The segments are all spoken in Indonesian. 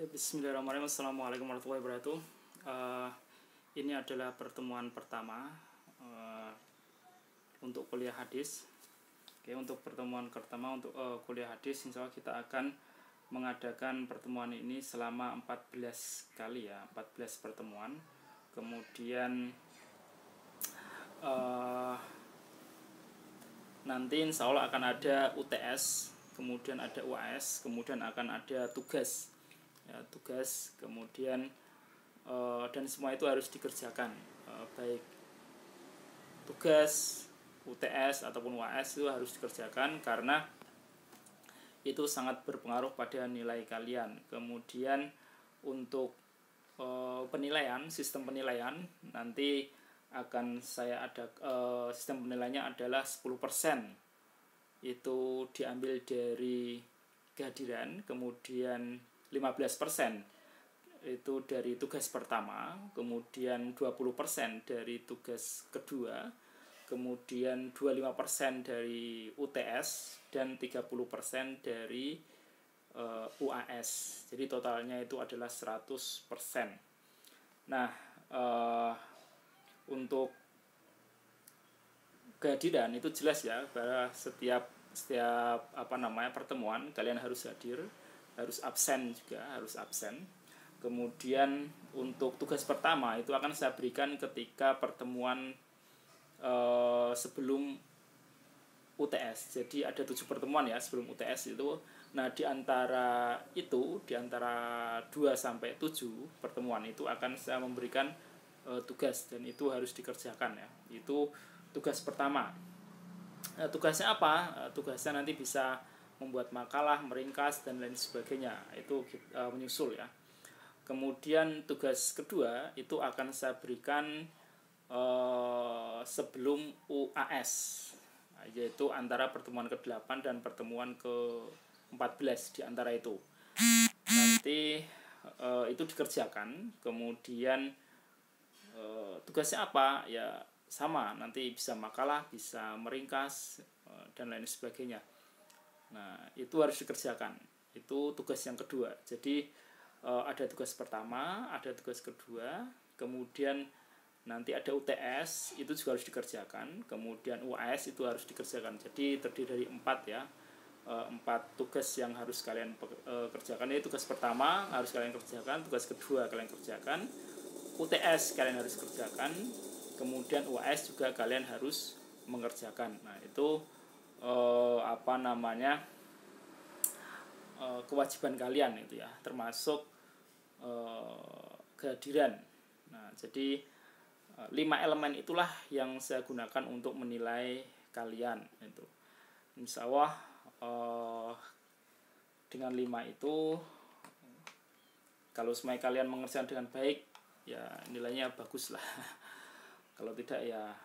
Ya, Bismillahirrahmanirrahim. Assalamualaikum warahmatullahi wabarakatuh. Ini adalah pertemuan pertama untuk kuliah hadis. Oke, untuk pertemuan pertama untuk kuliah hadis, insya Allah kita akan mengadakan pertemuan ini selama 14 kali ya, 14 pertemuan. Kemudian nanti insya Allah akan ada UTS, kemudian ada UAS, kemudian akan ada tugas ya, kemudian dan semua itu harus dikerjakan, baik tugas UTS ataupun UAS itu harus dikerjakan karena itu sangat berpengaruh pada nilai kalian. Kemudian untuk penilaian, sistem penilaian nanti akan saya ada sistem penilaiannya adalah 10%. Itu diambil dari kehadiran, kemudian 15% itu dari tugas pertama, kemudian 20% dari tugas kedua, kemudian 25% dari UTS, dan 30% dari UAS. Jadi totalnya itu adalah 100%. Nah, untuk kehadiran itu jelas ya, bahwa setiap pertemuan kalian harus hadir, harus absen juga, harus absen. Kemudian untuk tugas pertama itu akan saya berikan ketika pertemuan sebelum UTS. Jadi ada 7 pertemuan ya sebelum UTS itu. Nah, di antara 2 sampai 7 pertemuan itu akan saya memberikan tugas, dan itu harus dikerjakan ya. Itu tugas pertama. Tugasnya apa? Tugasnya nanti bisa membuat makalah, meringkas, dan lain sebagainya. Itu menyusul ya. Kemudian tugas kedua itu akan saya berikan sebelum UAS, yaitu antara pertemuan ke-8 dan pertemuan ke-14 di antara itu. Nanti itu dikerjakan. Kemudian tugasnya apa? Ya sama, nanti bisa makalah, bisa meringkas, dan lain sebagainya. Nah, itu harus dikerjakan. Itu tugas yang kedua. Jadi ada tugas pertama, ada tugas kedua, kemudian nanti ada UTS, itu juga harus dikerjakan. Kemudian UAS itu harus dikerjakan. Jadi terdiri dari 4 ya. 4 tugas yang harus kalian kerjakan. Ini tugas pertama harus kalian kerjakan, tugas kedua kalian kerjakan, UTS kalian harus kerjakan, kemudian UAS juga kalian harus mengerjakan. Nah, itu kewajiban kalian itu ya, termasuk kehadiran. Nah, jadi 5 elemen itulah yang saya gunakan untuk menilai kalian itu. Insya Allah dengan 5 itu, kalau semua kalian mengerjakan dengan baik ya nilainya bagus lah. Kalau tidak ya,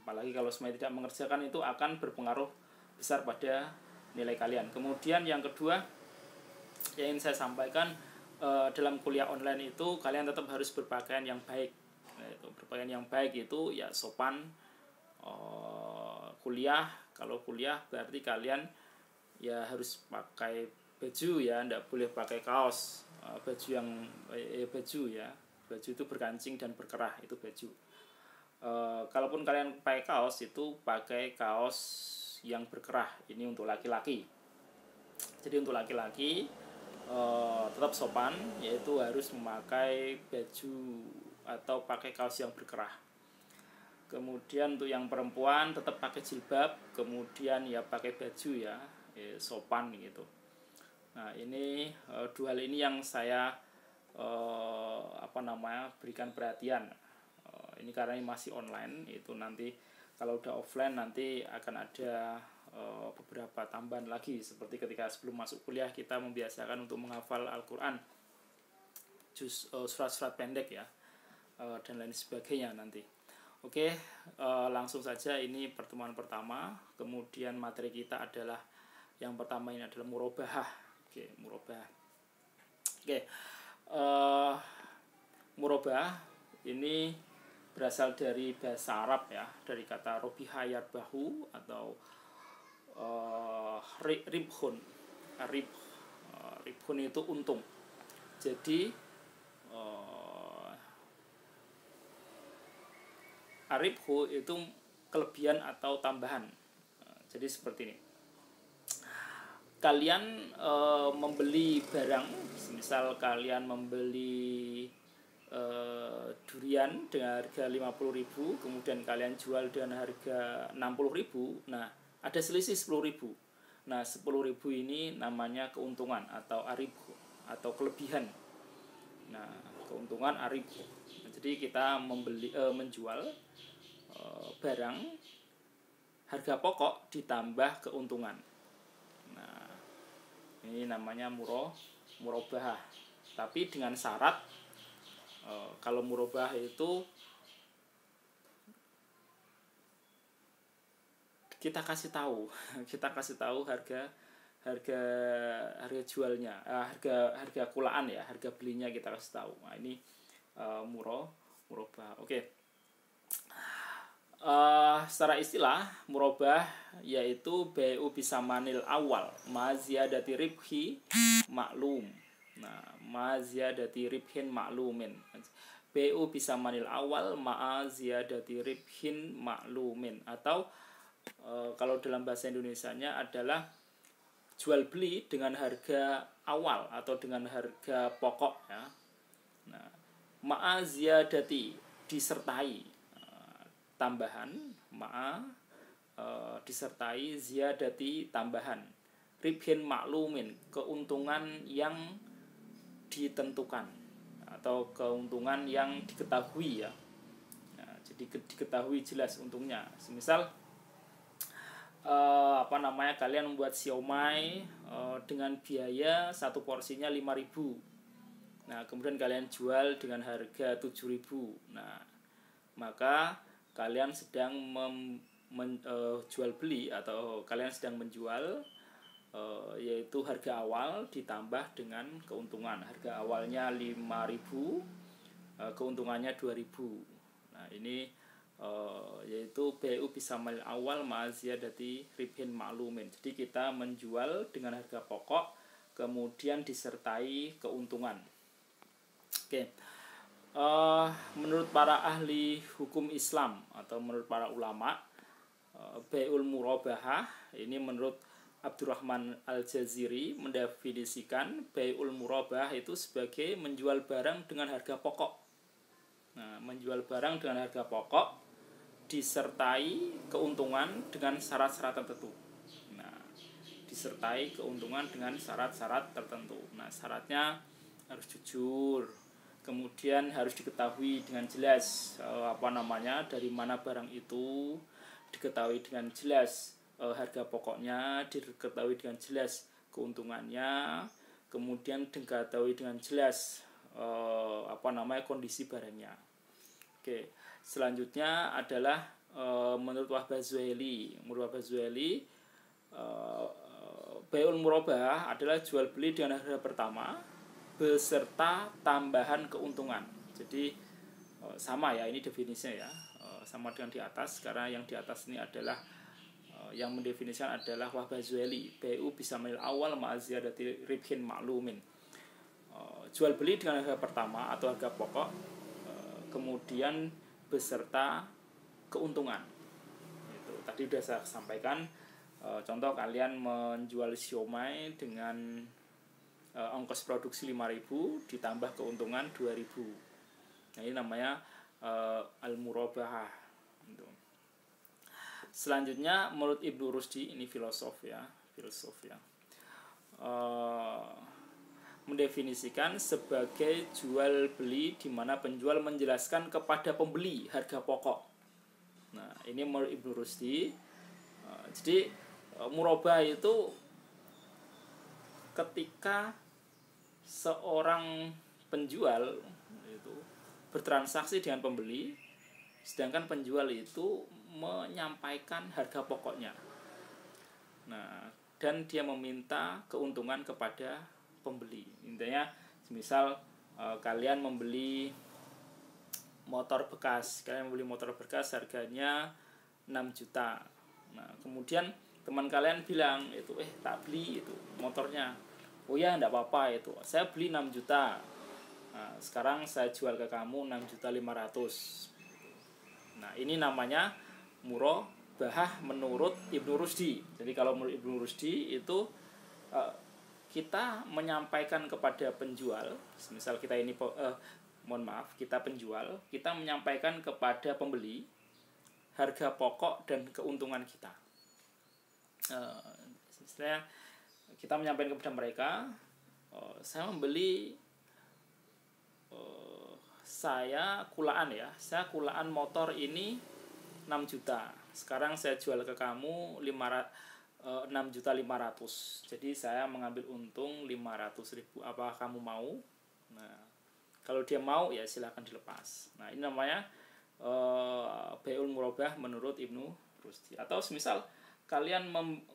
apalagi kalau semua tidak mengerjakan, itu akan berpengaruh besar pada nilai kalian. Kemudian yang kedua yang ingin saya sampaikan, dalam kuliah online itu kalian tetap harus berpakaian yang baik. Itu berpakaian yang baik itu ya sopan. Kalau kuliah berarti kalian ya harus pakai baju ya, tidak boleh pakai kaos. Baju itu berkancing dan berkerah, itu baju. Kalaupun kalian pakai kaos, itu pakai kaos yang berkerah. Ini untuk laki-laki. Jadi untuk laki-laki tetap sopan, yaitu harus memakai baju atau pakai kaos yang berkerah. Kemudian untuk yang perempuan tetap pakai jilbab, kemudian ya pakai baju ya, sopan gitu. Nah, ini 2 hal ini yang saya berikan perhatian. Ini karena ini masih online, itu nanti kalau udah offline nanti akan ada beberapa tambahan lagi, seperti ketika sebelum masuk kuliah kita membiasakan untuk menghafal Al-Quran, surat-surat pendek ya, dan lain sebagainya nanti. Oke, langsung saja, ini pertemuan pertama. Kemudian materi kita adalah, yang pertama ini adalah murobahah. Oke, murobahah. Oke, murobahah ini berasal dari bahasa Arab ya, dari kata robiha yarbahu atau ribhun. Ribhun itu untung. Jadi aribhu itu kelebihan atau tambahan. Jadi seperti ini. Kalian membeli barang, misal kalian membeli durian dengan harga 50.000, kemudian kalian jual dengan harga 60.000. Nah, ada selisih 10.000. Nah, 10.000 ini namanya keuntungan atau aribhu atau kelebihan. Nah, keuntungan aribhu. Jadi kita menjual barang harga pokok ditambah keuntungan. Nah, ini namanya murabahah. Tapi dengan syarat kalau murabahah itu kita kasih tahu harga jualnya, harga kulaan ya, harga belinya kita kasih tahu. Nah, ini murabahah. Oke. Secara istilah murabah yaitu bai'u bisamanil awal ma ziyadati ribhi maklum. Nah, ma ziyadati ribhin maklumin. Bai'u bisamanil awal ma ziyadati ribhin maklumin, atau kalau dalam bahasa Indonesianya adalah jual beli dengan harga awal atau dengan harga pokok ya. Nah, ma ziyadati disertai tambahan, disertai ziyadati tambahan, ribhin maklumin keuntungan yang ditentukan atau keuntungan yang diketahui ya. Nah, jadi diketahui jelas untungnya. Semisal kalian membuat siomay dengan biaya satu porsinya 5.000. Nah, kemudian kalian jual dengan harga 7.000. Nah, maka kalian sedang jual beli atau kalian sedang menjual yaitu harga awal ditambah dengan keuntungan. Harga awalnya 5.000, keuntungannya 2.000. Nah, ini yaitu bai'u bisamal awal ma ziyadati ribhin maklumin. Jadi kita menjual dengan harga pokok kemudian disertai keuntungan. Oke. Menurut para ahli hukum Islam atau menurut para ulama, bai'ul murabahah ini menurut Abdurrahman Al-Jaziri mendefinisikan bai'ul murabahah itu sebagai menjual barang dengan harga pokok. Nah, menjual barang dengan harga pokok disertai keuntungan dengan syarat-syarat tertentu. Nah, disertai keuntungan dengan syarat-syarat tertentu. Nah, syaratnya harus jujur. Kemudian harus diketahui dengan jelas dari mana barang itu, diketahui dengan jelas harga pokoknya, diketahui dengan jelas keuntungannya, kemudian diketahui dengan jelas kondisi barangnya. Oke, selanjutnya adalah menurut Wahbah Zuhaili. Menurut Wahbah Zuhaili, bai'ul murabahah adalah jual beli dengan harga pertama beserta tambahan keuntungan. Jadi sama ya, ini definisinya ya, sama dengan di atas, karena yang di atas ini adalah yang mendefinisikan adalah Wahbah Zuhaili, bai'u bisamanil awal ma ziyadati ribhin maklumin. Jual beli dengan harga pertama atau harga pokok kemudian beserta keuntungan. Itu tadi sudah saya sampaikan. Contoh kalian menjual siomay dengan ongkos produksi 5.000 ditambah keuntungan 2.000. Nah, ini namanya al-murabahah. Selanjutnya menurut Ibnu Rusdi, ini filosof ya, mendefinisikan sebagai jual beli di mana penjual menjelaskan kepada pembeli harga pokok. Nah, ini menurut Ibnu Rusdi. Jadi murabahah itu ketika seorang penjual itu bertransaksi dengan pembeli, sedangkan penjual itu menyampaikan harga pokoknya. Nah, dan dia meminta keuntungan kepada pembeli. Intinya, misal kalian membeli motor bekas, harganya 6 juta. Nah, kemudian teman kalian bilang itu tak beli itu motornya. Oh ya, enggak apa-apa itu. Saya beli 6 juta. Nah, sekarang saya jual ke kamu 6.500.000. Nah, ini namanya murabahah menurut Ibnu Rusdi. Jadi kalau menurut Ibnu Rusdi itu kita menyampaikan kepada penjual, misal kita ini kita penjual, kita menyampaikan kepada pembeli harga pokok dan keuntungan kita. Misalnya kita menyampaikan kepada mereka, saya membeli saya kulaan motor ini 6 juta. Sekarang saya jual ke kamu 6.500.000. Jadi saya mengambil untung 500.000. Apa kamu mau? Nah, kalau dia mau ya silakan dilepas. Nah, ini namanya bai'ul murabah menurut Ibnu Rusdi. Atau semisal kalian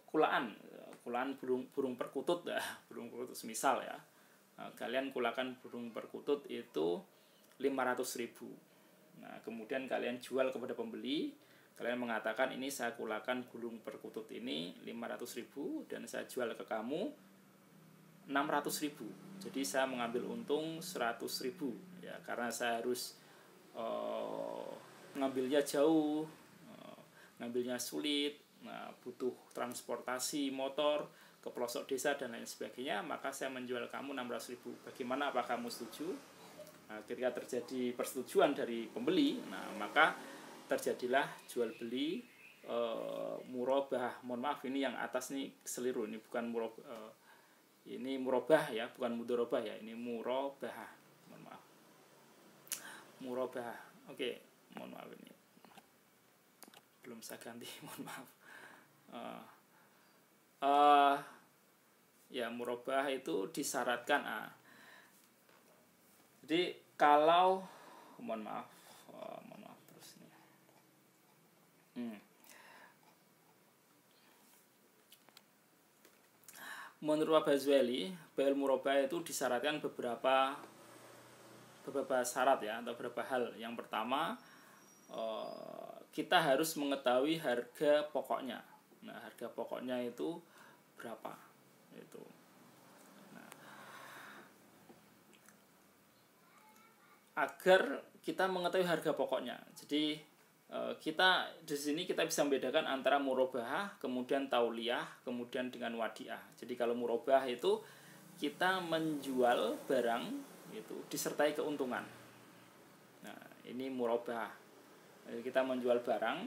kulaan burung perkutut ya, burung perkutut semisal ya. Nah, kalian kulakan burung perkutut itu 500.000. Nah, kemudian kalian jual kepada pembeli, kalian mengatakan ini saya kulakan burung perkutut ini 500.000 dan saya jual ke kamu 600.000. Jadi saya mengambil untung 100.000 ya, karena saya harus ngambilnya jauh, ngambilnya sulit, butuh transportasi motor ke pelosok desa dan lain sebagainya, maka saya menjual kamu 600.000. Bagaimana, apa kamu setuju? Nah, ketika terjadi persetujuan dari pembeli, nah maka terjadilah jual beli murabah. Mohon maaf, ini yang atas nih seliru, ini bukan murabah, ini murabah ya, bukan mudharabah ya, ini murabah. Mohon maaf, murabah. Oke, mohon maaf, ini belum saya ganti, mohon maaf. Ya, murabah itu disyaratkan. Jadi kalau mohon maaf terus nih. Menurut Al-Ghazali, bai'ul murabah itu disyaratkan beberapa syarat ya, atau beberapa hal. Yang pertama, kita harus mengetahui harga pokoknya. Nah, harga pokoknya itu berapa? Itu. Agar kita mengetahui harga pokoknya. Jadi kita di sini kita bisa membedakan antara murabahah, kemudian tauliyah, kemudian dengan wadiah. Jadi kalau murabahah itu kita menjual barang itu disertai keuntungan. Nah, ini murabahah. Kita menjual barang,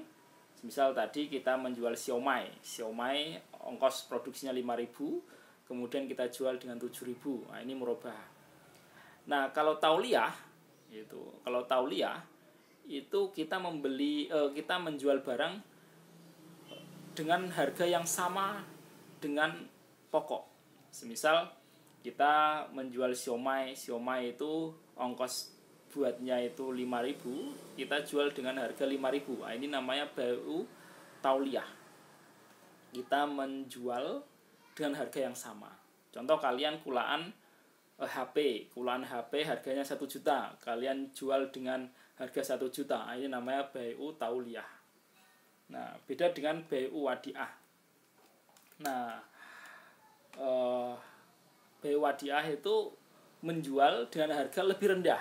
misal tadi kita menjual siomay ongkos produksinya 5.000, kemudian kita jual dengan 7.000. Nah, ini murabahah. Nah, kalau tauliyah itu kita menjual barang dengan harga yang sama dengan pokok. Semisal kita menjual siomay itu ongkos buatnya itu 5.000, kita jual dengan harga 5.000. Nah, ini namanya bai'u tauliyah. Kita menjual dengan harga yang sama. Contoh, kalian kulaan HP harganya 1 juta, kalian jual dengan harga 1 juta. Ini namanya bai'u tauliyah. Nah, beda dengan bai'u wadiah. Nah, bai'u wadiah itu menjual dengan harga lebih rendah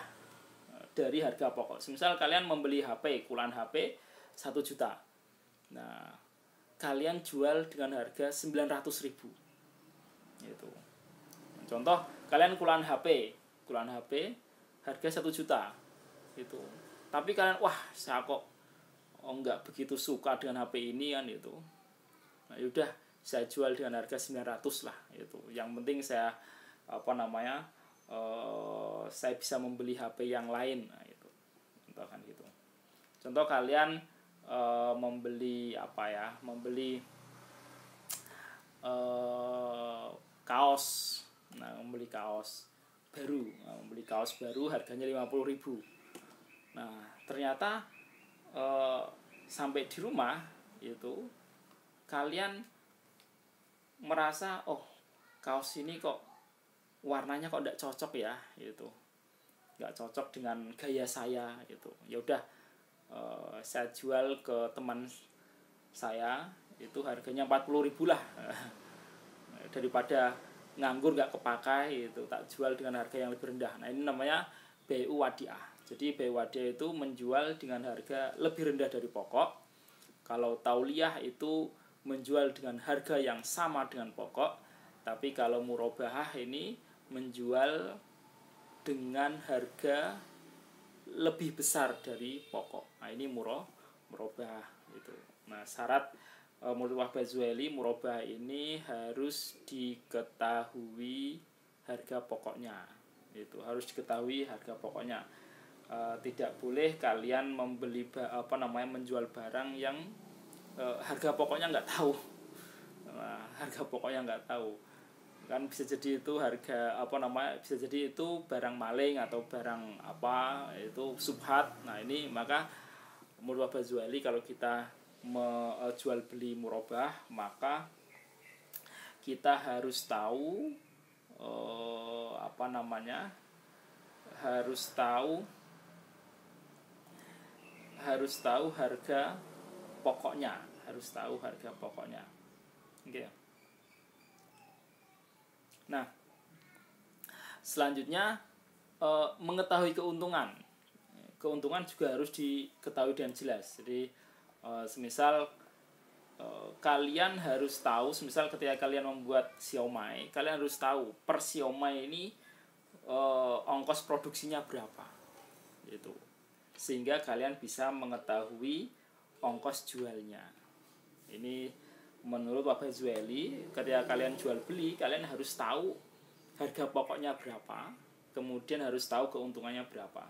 dari harga pokok. Misal kalian membeli kulaan HP 1 juta. Nah, kalian jual dengan harga 900.000. Gitu. Contoh, kalian kulaan HP harga 1 juta itu. Tapi kalian, saya kok enggak begitu suka dengan HP ini kan itu. Nah, yaudah saya jual dengan harga 900 lah itu. Yang penting saya saya bisa membeli HP yang lain. Nah, itu. Contoh kan gitu. Contoh kalian membeli kaos. Nah, membeli kaos baru harganya 50.000. Nah, ternyata sampai di rumah itu kalian merasa, kaos ini kok warnanya kok enggak cocok ya gitu. Enggak cocok dengan gaya saya gitu. Ya udah, saya jual ke teman saya itu harganya 40.000 lah. Daripada nganggur nggak kepakai itu tak jual dengan harga yang lebih rendah. Nah ini namanya BU Wadiah. Jadi BU Wadiah itu menjual dengan harga lebih rendah dari pokok. Kalau tauliyah itu menjual dengan harga yang sama dengan pokok, tapi kalau murabahah ini menjual dengan harga lebih besar dari pokok. Nah ini murabahah itu. Nah syarat menurut Wahbah Zuhaili murabahah ini harus diketahui harga pokoknya. Itu harus diketahui harga pokoknya. Tidak boleh kalian menjual barang yang harga pokoknya nggak tahu. Harga pokoknya nggak tahu kan bisa jadi itu bisa jadi itu barang maling atau barang itu subhat. Nah ini maka menurut Wahbah Zuhaili kalau kita jual beli murabah maka kita harus tahu harus tahu harga pokoknya, okay. Nah selanjutnya mengetahui keuntungan juga harus diketahui dengan jelas. Jadi semisal kalian harus tahu, semisal ketika kalian membuat siomay, kalian harus tahu per siomay ini ongkos produksinya berapa gitu, sehingga kalian bisa mengetahui ongkos jualnya. Ini menurut Wahbah Zuhaili, ketika kalian jual beli kalian harus tahu harga pokoknya berapa, kemudian harus tahu keuntungannya berapa.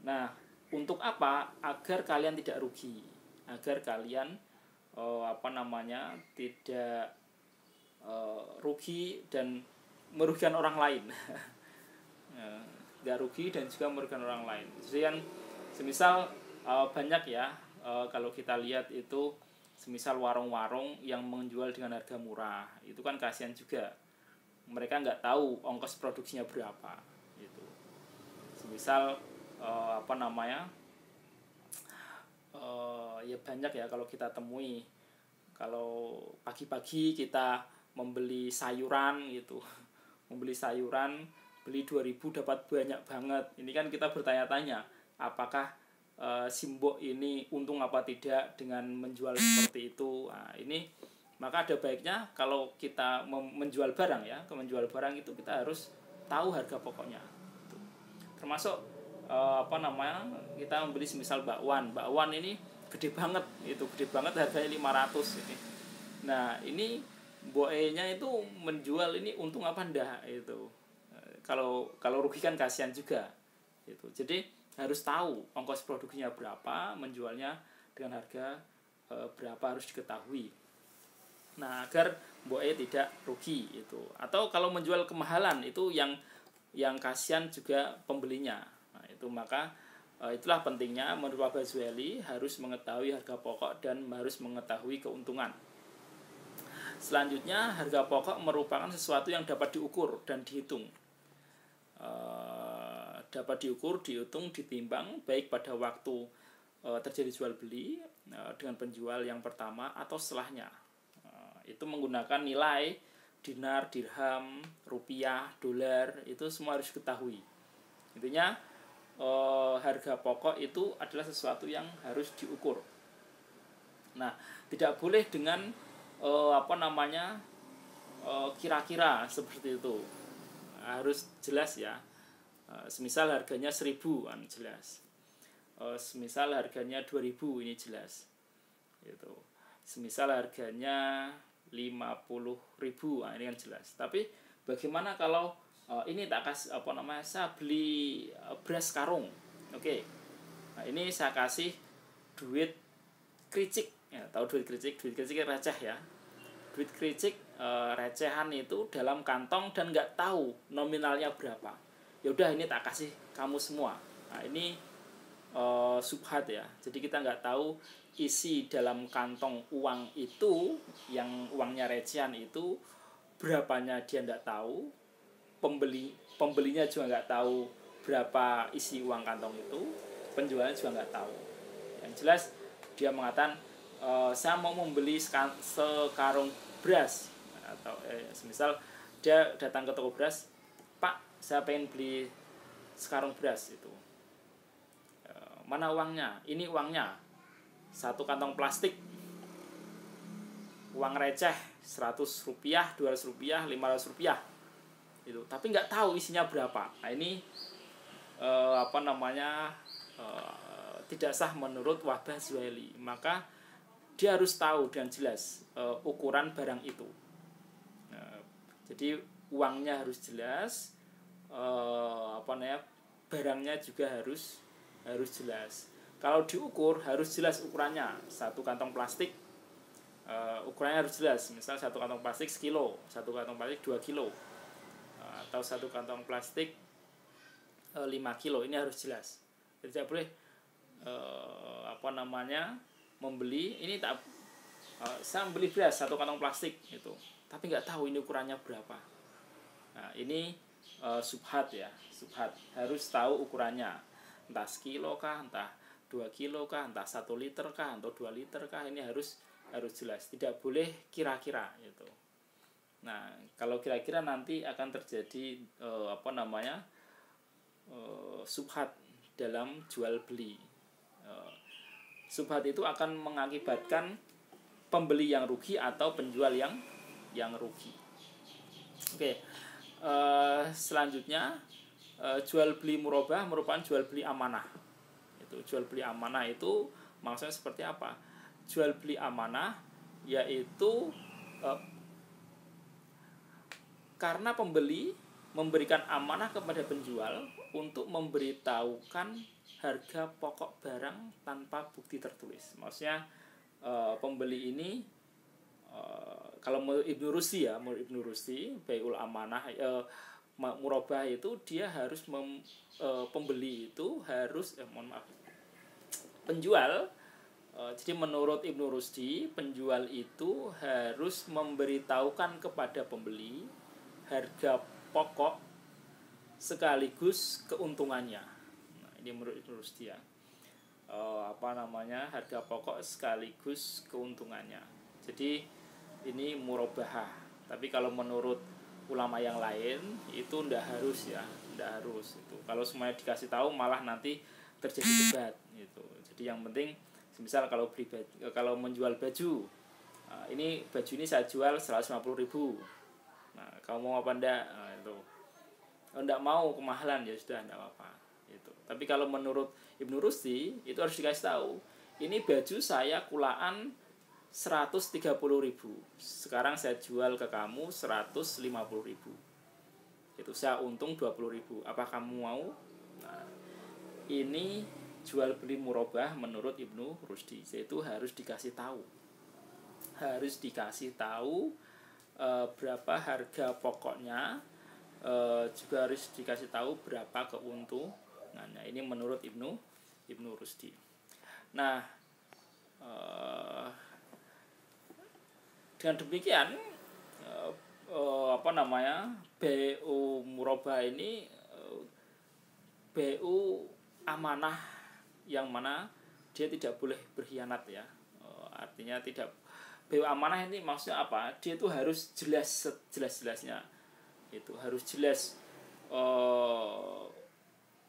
Nah untuk apa? Agar kalian tidak rugi, agar kalian tidak rugi dan merugikan orang lain. Nggak rugi dan juga merugikan orang lain. Jadi kan semisal banyak ya kalau kita lihat itu semisal warung-warung yang menjual dengan harga murah, itu kan kasihan juga. Mereka nggak tahu ongkos produksinya berapa gitu. Semisal ya banyak ya kalau kita temui, kalau pagi-pagi kita membeli sayuran gitu, beli 2.000 dapat banyak banget. Ini kan kita bertanya-tanya apakah simbok ini untung apa tidak dengan menjual seperti itu. Nah, ini maka ada baiknya kalau kita menjual barang itu kita harus tahu harga pokoknya. Termasuk kita membeli semisal bakwan ini gede banget harganya 500 ini. Nah ini boe-nya itu menjual ini untung apa enggak itu. Kalau rugi kan kasihan juga gitu. Jadi harus tahu ongkos produksinya berapa, menjualnya dengan harga berapa harus diketahui. Nah agar boe tidak rugi itu. Atau kalau menjual kemahalan itu yang kasihan juga pembelinya. Nah itu maka itulah pentingnya menurut Wahbah Zuhaili harus mengetahui harga pokok dan harus mengetahui keuntungan. Selanjutnya harga pokok merupakan sesuatu yang dapat diukur dan dihitung. Dapat diukur, dihitung, ditimbang baik pada waktu terjadi jual beli dengan penjual yang pertama atau setelahnya. Itu menggunakan nilai dinar, dirham, rupiah, dolar, itu semua harus diketahui. Intinya harga pokok itu adalah sesuatu yang harus diukur. Nah, tidak boleh dengan kira-kira seperti itu. Harus jelas ya. Semisal harganya 1.000 kan jelas. Semisal harganya 2.000 ini jelas. Gitu. Semisal harganya 50.000, nah ini kan jelas. Tapi bagaimana kalau ini tak kasih saya beli beras karung, oke. Nah ini saya kasih duit kricik, ya tahu duit kricik receh ya. Duit kricik recehan itu dalam kantong dan nggak tahu nominalnya berapa. Ya udah ini tak kasih kamu semua. Nah ini subhat ya. Jadi kita nggak tahu isi dalam kantong uang itu, yang uangnya recehan itu berapanya dia nggak tahu. Pembelinya juga nggak tahu berapa isi uang kantong itu, penjualnya juga nggak tahu. Yang jelas dia mengatakan saya mau membeli sekarung beras atau semisal Dia datang ke toko beras, Pak, saya pengen beli sekarung beras itu. Mana uangnya? Ini uangnya. Satu kantong plastik. Uang receh, 100 rupiah, 200 rupiah, 500 rupiah. Itu. Tapi nggak tahu isinya berapa. Nah ini tidak sah menurut Wahbah Zuhaili. Maka dia harus tahu dan jelas ukuran barang itu. Jadi uangnya harus jelas, barangnya juga harus jelas. Kalau diukur harus jelas ukurannya. Satu kantong plastik ukurannya harus jelas. Misal satu kantong plastik sekilo, satu kantong plastik 2 kilo, atau satu kantong plastik 5 kilo. Ini harus jelas. Jadi tidak boleh membeli ini saya membeli beras satu kantong plastik itu, tapi nggak tahu ini ukurannya berapa. Nah ini subhat ya, subhat. Harus tahu ukurannya, entah sekilo kah, entah 2 kilo kah, entah 1 liter kah, atau 2 liter kah. Ini harus jelas, tidak boleh kira-kira gitu. Nah kalau kira-kira nanti akan terjadi subhat dalam jual beli. Subhat itu akan mengakibatkan pembeli yang rugi atau penjual yang rugi. Oke. Selanjutnya jual beli murabah merupakan jual beli amanah. Itu jual beli amanah itu maksudnya seperti apa? Jual beli amanah yaitu karena pembeli memberikan amanah kepada penjual untuk memberitahukan harga pokok barang tanpa bukti tertulis. Maksudnya pembeli ini kalau menurut Ibnu Rusdi, Bai'ul Amanah murabah itu dia harus pembeli itu harus penjual. Jadi menurut Ibnu Rusdi, penjual itu harus memberitahukan kepada pembeli harga pokok sekaligus keuntungannya. Nah, ini menurut Ibnu Rusdi ya. Harga pokok sekaligus keuntungannya. Jadi ini murabahah. Tapi kalau menurut ulama yang lain itu ndak harus ya, ndak harus itu. Kalau semuanya dikasih tahu malah nanti terjadi debat gitu. Jadi yang penting misal kalau menjual baju, ini baju ini saya jual 150.000. Nah, kamu mau apa ndak? Nah, itu. Kalau ndak mau kemahalan ya sudah ndak apa-apa itu. Tapi kalau menurut Ibnu Rusdi itu harus dikasih tahu. Ini baju saya kulaan 130.000. Sekarang saya jual ke kamu 150.000. Itu saya untung 20.000. Apa kamu mau? Nah, ini jual beli murabah menurut Ibnu Rusdi. Yaitu harus dikasih tahu. Harus dikasih tahu berapa harga pokoknya, juga harus dikasih tahu berapa keuntungannya. Ini menurut Ibnu Rusdi. Nah, dengan demikian BU murabah ini BU amanah yang mana dia tidak boleh berkhianat ya. Artinya tidak, BU amanah ini maksudnya apa? Dia itu harus jelas-jelasnya. Itu harus jelas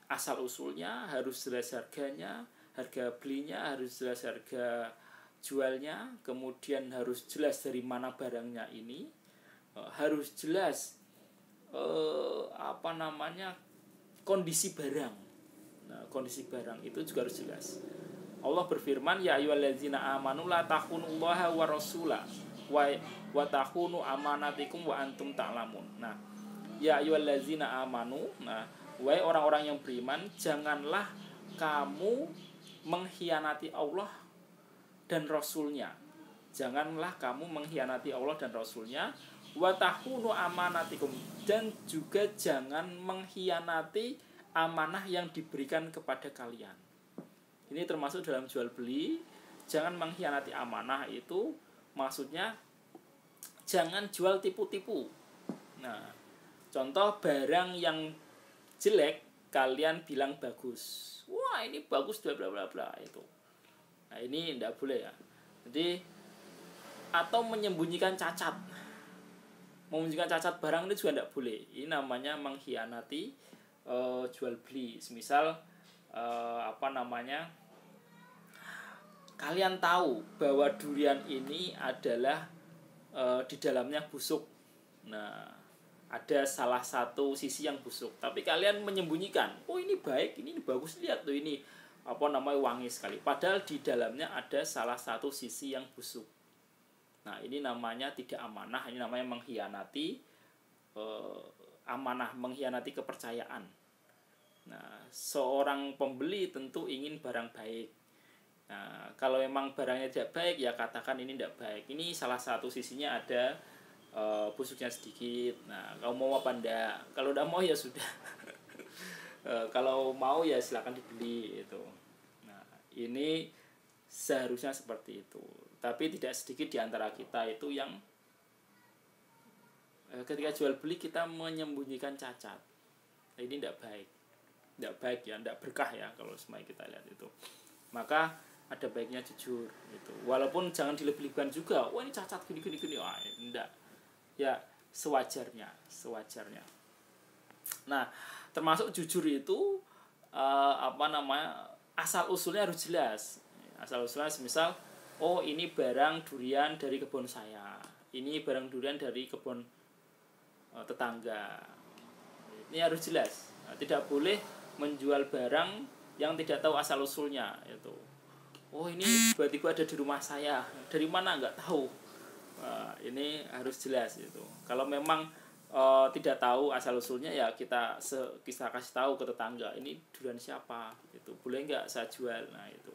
asal usulnya, harus jelas harganya, harga belinya, harus jelas harga jualnya, kemudian harus jelas dari mana barangnya ini, harus jelas kondisi barang. Nah, kondisi barang itu juga harus jelas. Allah berfirman, ya ayyuhallazina amanu la takhunullaha wa rasula wa takhunu amanatikum wa antum ta'lamun. Nah, ya ayyuhallazina amanu, nah, wahai orang-orang yang beriman, janganlah kamu mengkhianati Allah dan Rasulnya. Janganlah kamu mengkhianati Allah dan Rasulnya. Wa tahunu amanatikum, dan juga jangan mengkhianati amanah yang diberikan kepada kalian. Ini termasuk dalam jual beli. Jangan mengkhianati amanah itu maksudnya jangan jual tipu-tipu. Nah, contoh barang yang jelek kalian bilang bagus. Wah, ini bagus bla bla bla bla itu. Nah, ini tidak boleh ya. Jadi atau menyembunyikan cacat. Menunjukkan cacat barang itu juga tidak boleh. Ini namanya mengkhianati jual beli. Misal kalian tahu bahwa durian ini adalah di dalamnya busuk. Nah, ada salah satu sisi yang busuk, tapi kalian menyembunyikan. Oh, ini baik, ini bagus, lihat tuh ini wangi sekali. Padahal di dalamnya ada salah satu sisi yang busuk. Nah, ini namanya tidak amanah, ini namanya mengkhianati amanah, mengkhianati kepercayaan. Nah, seorang pembeli tentu ingin barang baik. Nah, kalau memang barangnya tidak baik, ya katakan ini tidak baik. Ini salah satu sisinya ada busuknya sedikit. Nah, kamu mau apa enggak? Kalau udah mau ya sudah. Kalau mau ya silakan dibeli itu. Nah, ini seharusnya seperti itu. Tapi tidak sedikit di antara kita itu yang ketika jual beli kita menyembunyikan cacat. Nah, ini tidak baik. Tidak baik ya, tidak berkah ya kalau semuanya kita lihat itu. Maka ada baiknya jujur gitu. Walaupun jangan dilebih-lebihkan juga. Wah, ini cacat gini. Wah, enggak. Ya, sewajarnya. Nah, termasuk jujur itu asal usulnya harus jelas. Asal usulnya misal, oh ini barang durian dari kebun saya. Ini barang durian dari kebun tetangga. Ini harus jelas. Nah, tidak boleh menjual barang yang tidak tahu asal usulnya itu. Oh, ini tiba-tiba ada di rumah saya. Dari mana enggak tahu. Ini harus jelas itu. Kalau memang tidak tahu asal usulnya ya kita kasih tahu ke tetangga, ini durian siapa itu, boleh nggak saya jual. Nah, itu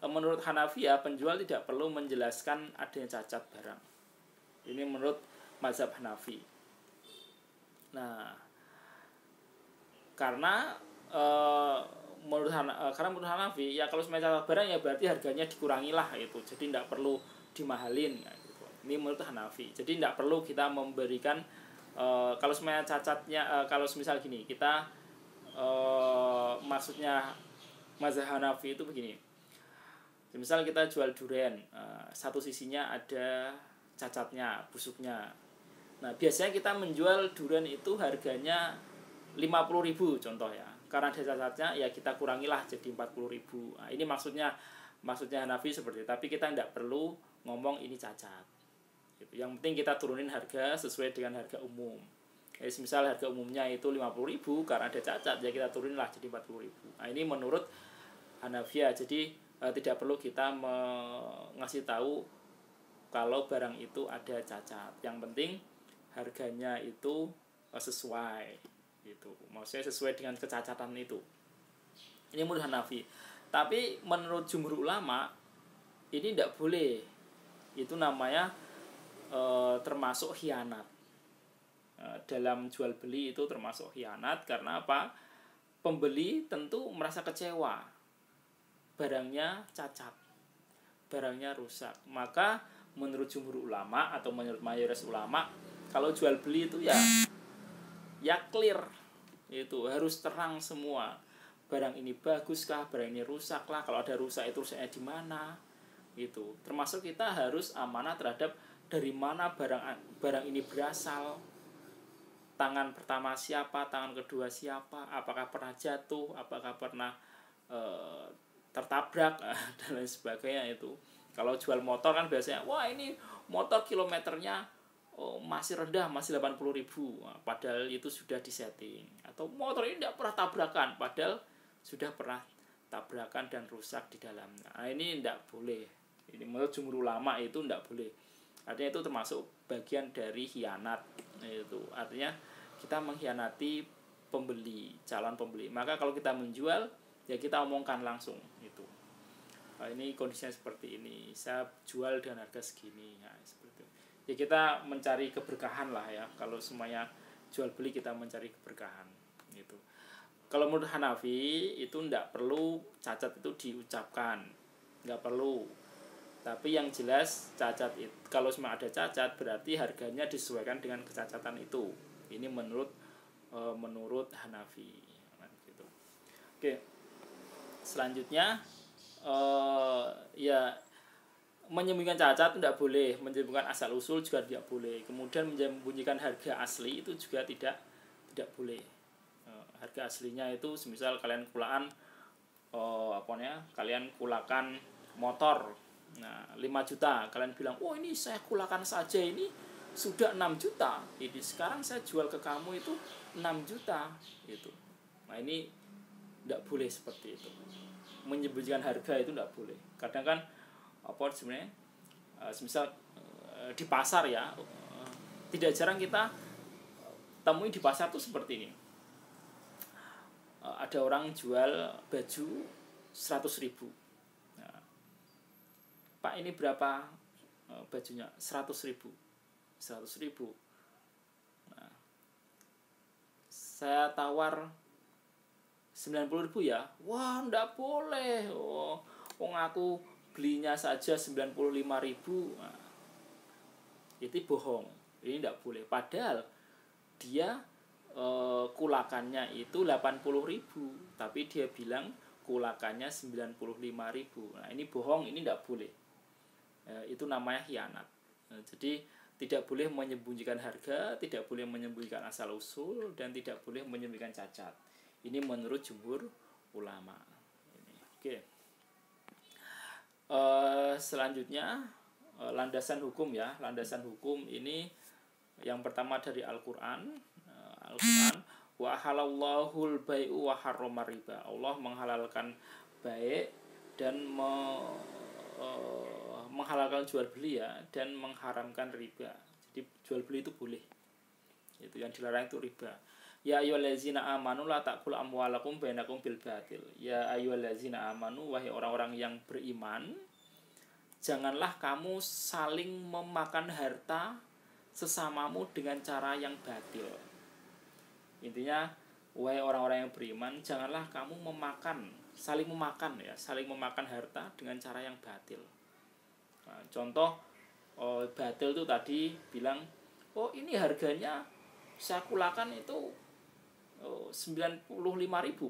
menurut Hanafi ya, penjual tidak perlu menjelaskan adanya cacat barang. Ini menurut mazhab Hanafi. Nah, karena menurut Hanafi ya, kalau semuanya cacat barang ya berarti harganya dikurangi lah itu, jadi tidak perlu dimahalin ya, gitu. Ini menurut Hanafi. Jadi tidak perlu kita memberikan kalau semuanya cacatnya kalau misal gini, kita maksudnya mazhab Hanafi itu begini. Misal kita jual durian, satu sisinya ada cacatnya, busuknya. Nah, biasanya kita menjual durian itu harganya 50.000 contoh ya. Karena ada cacatnya ya kita kurangilah jadi 40.000. Nah, ini maksudnya Hanafi seperti itu. Tapi kita tidak perlu ngomong ini cacat. Yang penting kita turunin harga sesuai dengan harga umum. Jadi misal harga umumnya itu 50.000, karena ada cacat ya kita turuninlah jadi 40.000. Nah, ini menurut Hanafi. Jadi tidak perlu kita ngasih tahu kalau barang itu ada cacat. Yang penting harganya itu sesuai gitu. Maksudnya sesuai dengan kecacatan itu. Ini menurut Hanafi. Tapi menurut jumhur ulama ini tidak boleh. Itu namanya termasuk khianat. Dalam jual beli itu termasuk khianat. Karena apa? Pembeli tentu merasa kecewa, barangnya cacat, barangnya rusak. Maka menurut jumhur ulama atau menurut mayoritas ulama, kalau jual beli itu ya clear, itu harus terang semua. Barang ini baguskah, barang ini rusakkah, kalau ada rusak itu rusaknya di mana, gitu. Termasuk kita harus amanah terhadap dari mana barang ini berasal, tangan pertama siapa, tangan kedua siapa, apakah pernah jatuh, apakah pernah tertabrak dan lain sebagainya. Itu kalau jual motor kan biasanya, wah ini motor kilometernya masih rendah, masih 80.000, padahal itu sudah disetting. Atau motor ini tidak pernah tabrakan, padahal sudah pernah tabrakan dan rusak di dalamnya. Nah, ini tidak boleh. Ini menurut jumhur ulama itu tidak boleh. Artinya itu termasuk bagian dari khianat. Itu artinya kita mengkhianati pembeli, calon pembeli. Maka kalau kita menjual ya kita omongkan langsung itu. Ini kondisinya seperti ini, saya jual dengan harga segini ya, seperti itu. Ya kita mencari keberkahan lah ya. Kalau semuanya jual beli kita mencari keberkahan gitu. Kalau menurut Hanafi itu tidak perlu cacat itu diucapkan, nggak perlu. Tapi yang jelas cacat itu, kalau memang ada cacat berarti harganya disesuaikan dengan kecacatan itu. Ini menurut Hanafi gitu. Oke. Selanjutnya menyembunyikan cacat tidak boleh, menyembunyikan asal usul juga tidak boleh. Kemudian menyembunyikan harga asli itu juga tidak boleh. Harga aslinya itu semisal kalian kulaan kalian kulakan motor, nah 5 juta, kalian bilang oh ini saya kulakan saja ini sudah 6 juta, ini sekarang saya jual ke kamu itu 6 juta itu. Nah ini tidak boleh seperti itu, menyembunyikan harga itu tidak boleh. Kadang kan sebenarnya semisal di pasar ya, tidak jarang kita temui di pasar tuh seperti ini. Ada orang jual baju 100.000. Nah, Pak ini berapa bajunya? 100.000. 100.000. Nah, saya tawar 90.000 ya. Wah, enggak boleh. Wong aku belinya saja 95.000. Nah, itu bohong. Ini enggak boleh. Padahal dia kulakannya itu 80.000, tapi dia bilang kulakannya 95.000. Nah, ini bohong, ini tidak boleh. Itu namanya khianat. Jadi tidak boleh menyembunyikan harga, tidak boleh menyembunyikan asal usul, dan tidak boleh menyembunyikan cacat. Ini menurut jumhur ulama. Oke. Selanjutnya landasan hukum ya. Landasan hukum ini yang pertama dari Al-Qur'an. Wa halallahul bai'u wa harrama riba. Allah menghalalkan baik dan menghalalkan jual beli ya, dan mengharamkan riba. Jadi jual beli itu boleh. Itu yang dilarang itu riba. Ya ayyuhallazina amanu la ta'kulu amwalakum bainakum bil batil. Ya ayyuhallazina amanu, wahai orang-orang yang beriman, janganlah kamu saling memakan harta sesamamu dengan cara yang batil. Intinya, wahai orang-orang yang beriman, janganlah kamu saling memakan harta dengan cara yang batil. Nah, contoh batil itu tadi bilang, oh ini harganya saya kulakan itu 95.000,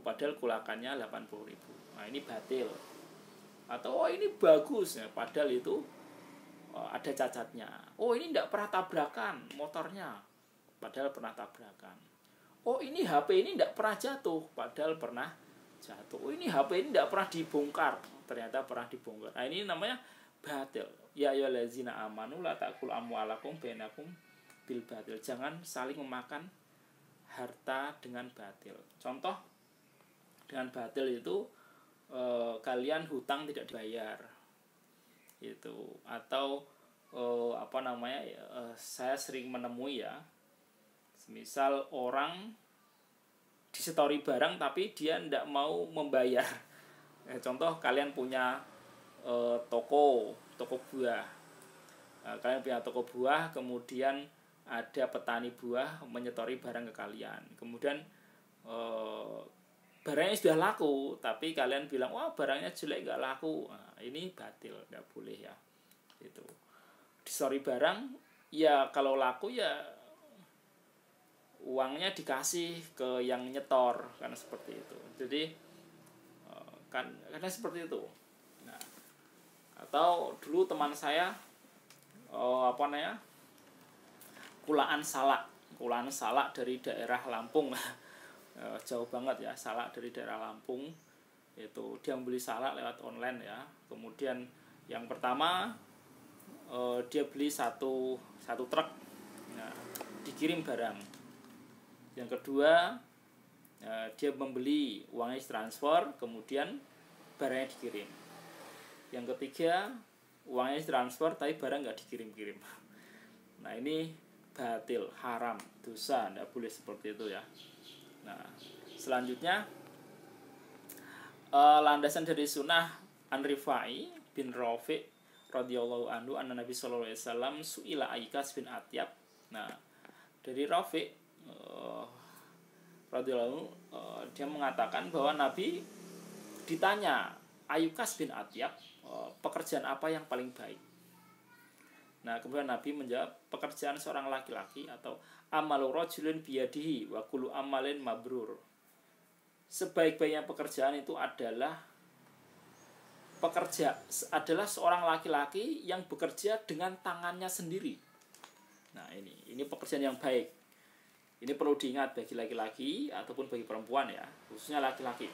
padahal kulakannya 80.000. Nah ini batil. Atau oh ini bagus ya, padahal itu ada cacatnya. Oh ini tidak pernah tabrakan motornya, padahal pernah tabrakan. Oh ini HP ini tidak pernah jatuh, padahal pernah jatuh. Oh ini HP ini tidak pernah dibongkar, ternyata pernah dibongkar. Nah ini namanya batil. Ya ayyuhallazina amanu la ta'kulu amwalakum bainakum bil batil. Jangan saling memakan harta dengan batil. Contoh dengan batil itu kalian hutang tidak dibayar. Itu atau saya sering menemui ya, misal orang disetori barang tapi dia tidak mau membayar. Contoh kalian punya toko buah. Kalian punya toko buah, kemudian ada petani buah menyetori barang ke kalian. Kemudian barangnya sudah laku, tapi kalian bilang wah barangnya jelek nggak laku. Nah, ini batil, nggak boleh ya. Itu disetori barang, ya kalau laku ya uangnya dikasih ke yang nyetor, karena seperti itu. Jadi karena seperti itu. Nah, atau dulu teman saya kulaan salak dari daerah Lampung. Jauh banget ya, salak dari daerah Lampung. Itu dia membeli salak lewat online ya. Kemudian yang pertama dia beli satu truk, nah, dikirim barang. Yang kedua, dia membeli, uangnya transfer, kemudian barangnya dikirim. Yang ketiga, uangnya transfer tapi barang nggak dikirim-kirim. Nah ini batil, haram, dosa, tidak boleh seperti itu ya. Nah selanjutnya landasan dari sunnah An Rifai bin Rafi' radhiyallahu anhu anna Nabi sallallahu alaihi wasallam su'ila Aikas bin Atyab. Nah dari Rafi' radhiyallahu dia mengatakan bahwa Nabi ditanya Ayukas bin Atyab, pekerjaan apa yang paling baik? Nah kemudian Nabi menjawab, pekerjaan seorang laki-laki atau amalu rajulin biyadihi wa kullu amalin mabrur. Sebaik-baiknya pekerjaan itu adalah pekerja adalah seorang laki-laki yang bekerja dengan tangannya sendiri. Nah, ini pekerjaan yang baik. Ini perlu diingat bagi laki-laki ataupun bagi perempuan ya, khususnya laki-laki.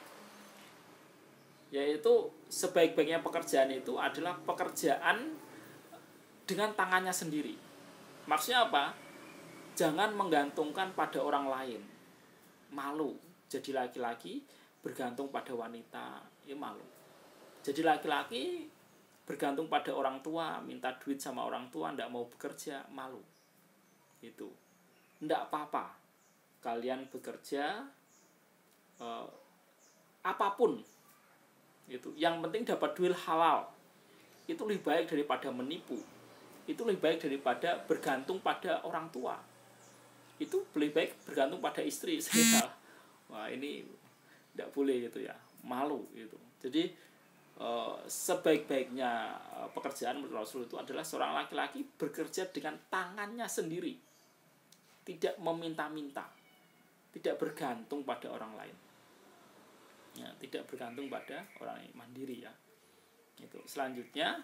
Yaitu sebaik-baiknya pekerjaan itu adalah pekerjaan dengan tangannya sendiri. Maksudnya apa? Jangan menggantungkan pada orang lain. Malu. Jadi laki-laki bergantung pada wanita, ya malu. Jadi laki-laki bergantung pada orang tua, minta duit sama orang tua, ndak mau bekerja, malu. Itu ndak apa-apa. Kalian bekerja apapun. Itu yang penting dapat duit halal. Itu lebih baik daripada menipu. Itu lebih baik daripada bergantung pada orang tua. Itu lebih baik bergantung pada istri saya. Wah, ini tidak boleh gitu ya, malu gitu. Jadi sebaik-baiknya pekerjaan menurut Rasul itu adalah seorang laki-laki bekerja dengan tangannya sendiri, tidak meminta-minta, tidak bergantung pada orang lain. Ya, tidak bergantung pada orang yang mandiri ya. Itu selanjutnya.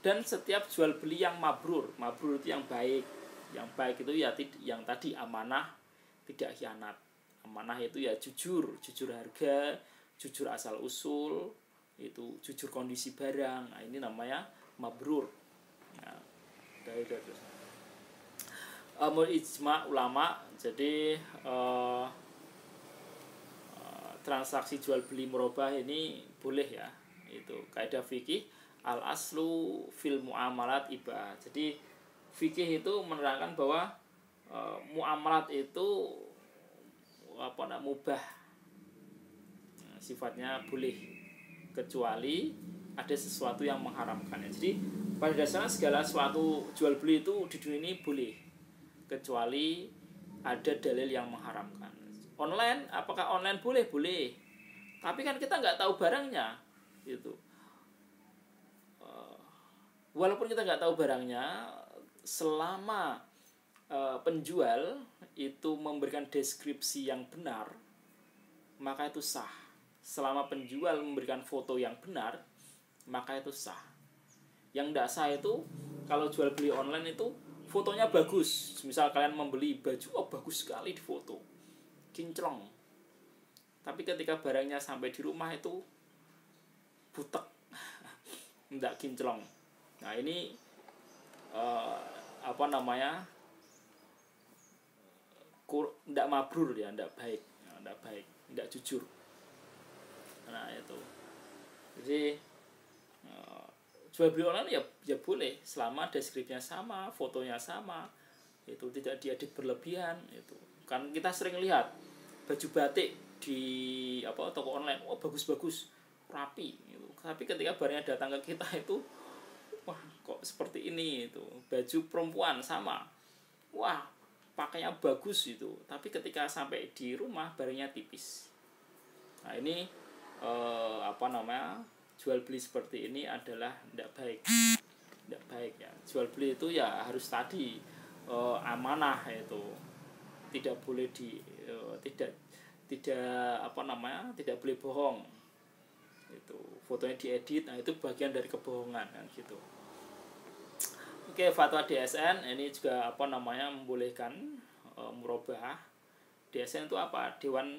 Dan setiap jual beli yang mabrur itu yang baik itu ya yang tadi amanah, tidak khianat. Amanah itu ya jujur harga, jujur asal usul, itu jujur kondisi barang. Nah, ini namanya mabrur. Nah, dari ijma ulama. Jadi transaksi jual beli murabah ini boleh ya. Itu kaidah fikih al aslu fil muamalat ibah. Jadi fikih itu menerangkan bahwa muamalat itu mubah. Nah, sifatnya boleh kecuali ada sesuatu yang mengharamkannya. Jadi pada dasarnya segala sesuatu jual beli itu di dunia ini boleh kecuali ada dalil yang mengharamkan. Online, apakah online boleh? Boleh. Tapi kan kita nggak tahu barangnya, gitu. Walaupun kita nggak tahu barangnya, selama penjual itu memberikan deskripsi yang benar, maka itu sah. Selama penjual memberikan foto yang benar, maka itu sah. Yang tidak sah itu kalau jual beli online itu fotonya bagus. Misal kalian membeli baju, bagus sekali di foto, kinclong. Tapi ketika barangnya sampai di rumah itu butek, tidak kinclong. Nah, ini tidak mabrur ya, tidak baik, tidak jujur. Nah, itu. Jadi jual beli online ya boleh selama deskripsinya sama, fotonya sama, itu tidak diedit berlebihan. Itu kan kita sering lihat baju batik di toko online, bagus-bagus, rapi gitu. Tapi ketika barangnya datang ke kita itu, wah kok seperti ini itu. Baju perempuan sama, wah pakainya bagus itu. Tapi ketika sampai di rumah barangnya tipis. Nah, ini jual beli seperti ini adalah tidak baik ya. Jual beli itu ya harus tadi amanah, itu tidak boleh tidak boleh bohong. Itu fotonya diedit, nah itu bagian dari kebohongan kan gitu. Oke, fatwa DSN ini juga membolehkan murabah. DSN itu apa? Dewan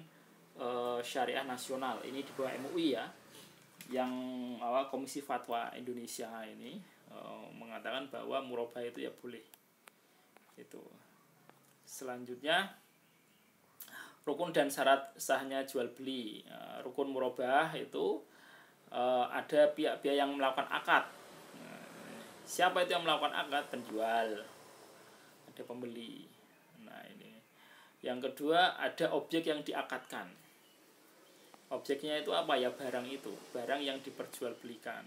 Syariah Nasional, ini di bawah MUI ya. Yang Komisi Fatwa Indonesia ini mengatakan bahwa murabah itu ya boleh. Itu. Selanjutnya rukun dan syarat sahnya jual beli. Rukun murabah itu ada pihak-pihak yang melakukan akad. Siapa itu yang melakukan akad? Penjual, ada pembeli. Nah, ini. Yang kedua, ada objek yang diakadkan. Objeknya itu apa ya? Barang itu, barang yang diperjualbelikan.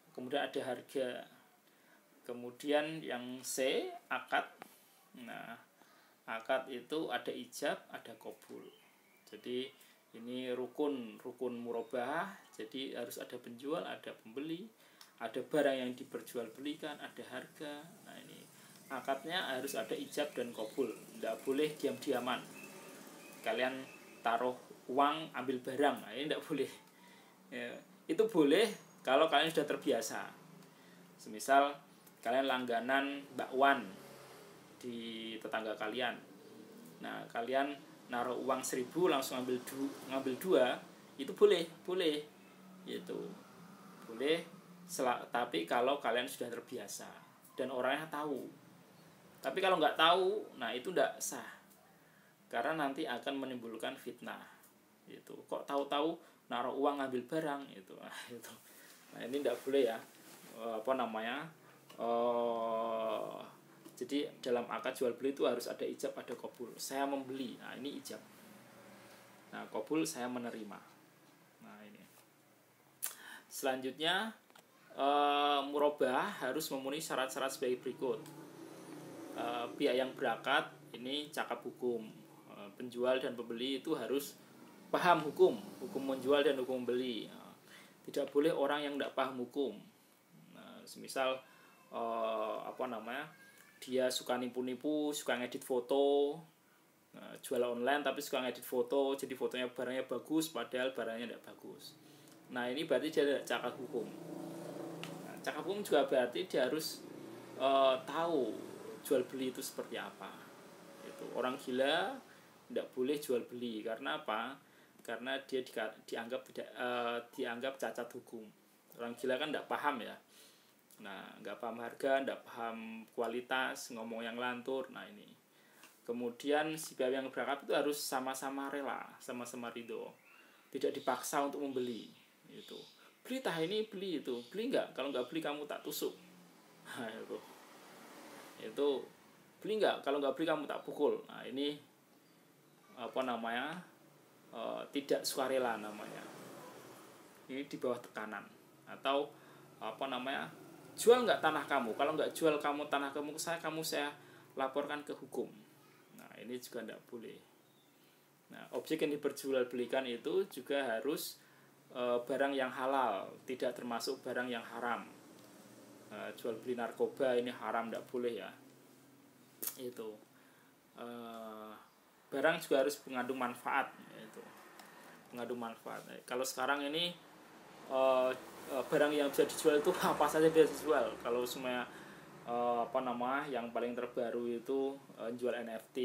Kemudian ada harga. Kemudian yang C, akad. Nah, akad itu ada ijab, ada qabul. Jadi ini rukun murabah. Jadi harus ada penjual, ada pembeli, ada barang yang diperjualbelikan, ada harga. Nah, ini akadnya harus ada ijab dan qabul. Tidak boleh diam-diaman. Kalian taruh uang ambil barang. Nah, ini tidak boleh. Ya, itu boleh kalau kalian sudah terbiasa. Semisal kalian langganan bakwan di tetangga kalian. Nah, kalian naruh uang 1.000 langsung ngambil 2, itu boleh. Itu boleh, tapi kalau kalian sudah terbiasa dan orangnya tahu. Tapi kalau nggak tahu, nah itu tidak sah. Karena nanti akan menimbulkan fitnah. Itu kok tahu-tahu naruh uang ngambil barang itu. Nah, itu. Nah, ini tidak boleh ya. Jadi dalam akad jual beli itu harus ada ijab, ada qabul. Saya membeli. Nah, ini ijab. Nah, qabul saya menerima. Nah, ini. Selanjutnya murabah harus memenuhi syarat-syarat sebagai berikut. Pihak yang berakad ini cakap hukum. Penjual dan pembeli itu harus paham hukum menjual dan hukum membeli. Tidak boleh orang yang tidak paham hukum. Nah, semisal dia suka nipu-nipu, suka ngedit foto, jual online tapi suka ngedit foto, jadi fotonya barangnya bagus padahal barangnya tidak bagus. Nah, ini berarti dia tidak cakap hukum. Nah, cakap hukum juga berarti dia harus tahu jual beli itu seperti apa. Itu orang gila tidak boleh jual beli. Karena apa? Karena dia dianggap cacat hukum. Orang gila kan tidak paham ya. Nah, nggak paham harga, nggak paham kualitas, ngomong yang lantur. Nah, ini. Kemudian si pihak yang berakad itu harus sama-sama rela, sama-sama ridho. Tidak dipaksa untuk membeli. Itu. Beli tah ini, beli itu. Beli nggak? Kalau nggak beli kamu tak tusuk. Nah, itu beli nggak? Kalau nggak beli kamu tak pukul. Nah, ini tidak sukarela namanya. Ini di bawah tekanan. Atau jual nggak tanah kamu? Kalau nggak jual kamu tanah kamu ke saya laporkan ke hukum. Nah, ini juga tidak boleh. Nah, objek yang diperjualbelikan itu juga harus barang yang halal, tidak termasuk barang yang haram. Jual beli narkoba ini haram, tidak boleh ya. Itu barang juga harus mengandung manfaat. Itu mengandung manfaat. Kalau sekarang ini barang yang bisa dijual itu apa saja bisa dijual. Kalau semuanya yang paling terbaru itu jual NFT,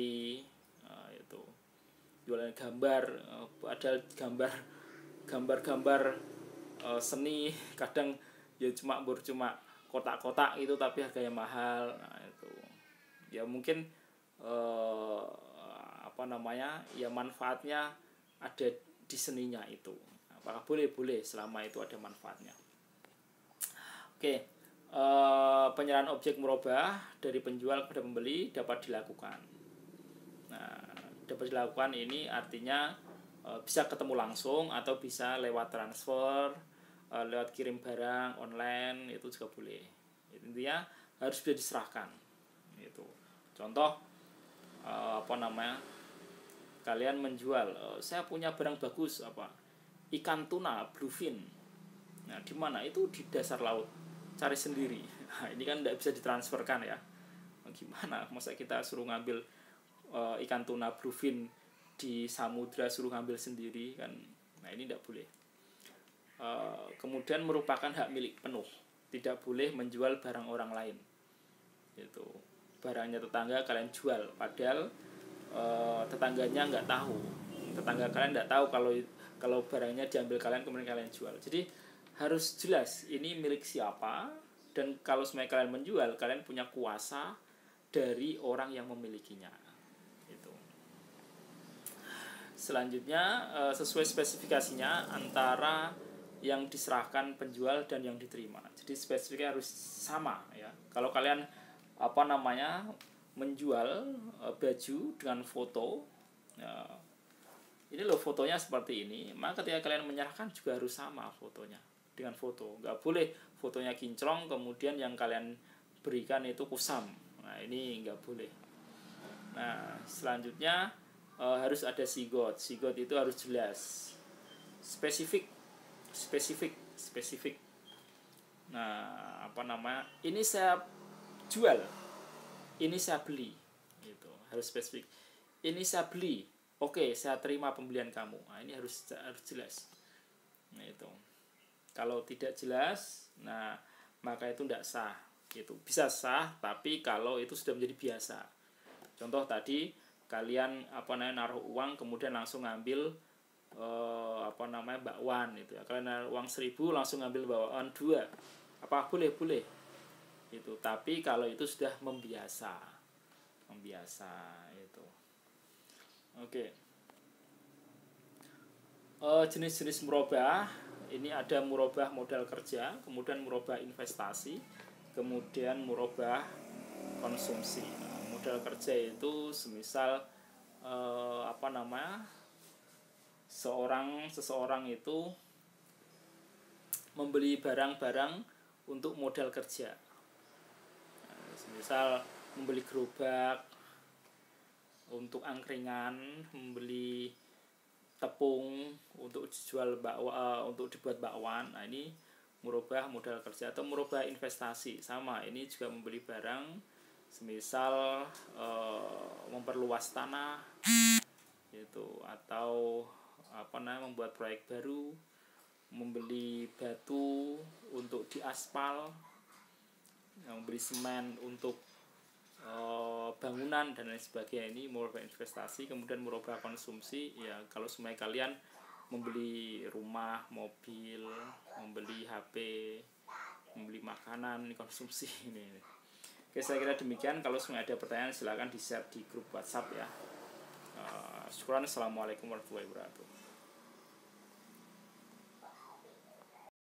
itu jualan gambar, ada gambar seni, kadang ya cuma kotak-kotak itu tapi harganya mahal. Nah, itu ya mungkin ya manfaatnya ada di seninya itu. Apakah boleh selama itu ada manfaatnya. Oke. Penyerahan objek murabah dari penjual kepada pembeli dapat dilakukan. Nah, dapat dilakukan ini artinya bisa ketemu langsung atau bisa lewat transfer, lewat kirim barang online, itu juga boleh. Intinya harus sudah diserahkan. Itu. Contoh kalian menjual, saya punya barang bagus ikan tuna bluefin. Nah, di mana? Itu di dasar laut. Cari sendiri. Nah, ini kan tidak bisa ditransferkan ya. Gimana? Masa kita suruh ngambil ikan tuna bluefin di samudra suruh ngambil sendiri kan? Nah, ini tidak boleh. Kemudian merupakan hak milik penuh. Tidak boleh menjual barang orang lain. Itu barangnya tetangga kalian jual, padahal tetangganya nggak tahu. Tetangga kalian nggak tahu kalau barangnya diambil kalian kemudian kalian jual. Jadi harus jelas ini milik siapa, dan kalau semuanya kalian menjual, kalian punya kuasa dari orang yang memilikinya. Itu. Selanjutnya sesuai spesifikasinya antara yang diserahkan penjual dan yang diterima. Jadi spesifiknya harus sama ya. Kalau kalian menjual baju dengan foto, ya, ini loh fotonya seperti ini, maka ketika kalian menyerahkan juga harus sama fotonya dengan foto. Nggak boleh fotonya kinclong kemudian yang kalian berikan itu kusam. Nah, ini nggak boleh. Nah, selanjutnya harus ada sigot. Sigot itu harus jelas, spesifik. Nah, ini saya jual, ini saya beli, itu harus spesifik. Ini saya beli, oke, saya terima pembelian kamu. Nah, ini harus jelas. Nah, itu. Kalau tidak jelas, nah maka itu tidak sah. Itu bisa sah, tapi kalau itu sudah menjadi biasa. Contoh tadi kalian naruh uang kemudian langsung ngambil bakwan itu ya. Kalian naruh uang 1.000 langsung ngambil bakwan 2. Apa boleh itu. Tapi kalau itu sudah membiasa itu. Oke. Jenis-jenis murabah ini ada murabah modal kerja, kemudian murabah investasi, kemudian murabah konsumsi. Nah, modal kerja itu semisal seseorang itu membeli barang-barang untuk modal kerja. Nah, semisal membeli gerobak untuk angkringan, membeli tepung untuk dibuat bakwan. Nah, ini merubah modal kerja. Atau merubah investasi, sama, ini juga membeli barang semisal memperluas tanah gitu, atau membuat proyek baru, membeli batu untuk diaspal, membeli semen untuk bangunan dan lain sebagainya. Ini merubah investasi. Kemudian merubah konsumsi, ya kalau semuanya kalian membeli rumah, mobil, membeli HP, membeli makanan, ini konsumsi ini. Oke, saya kira demikian. Kalau semuanya ada pertanyaan silakan di-share di grup WhatsApp ya. Syukuran. Assalamualaikum warahmatullahi wabarakatuh.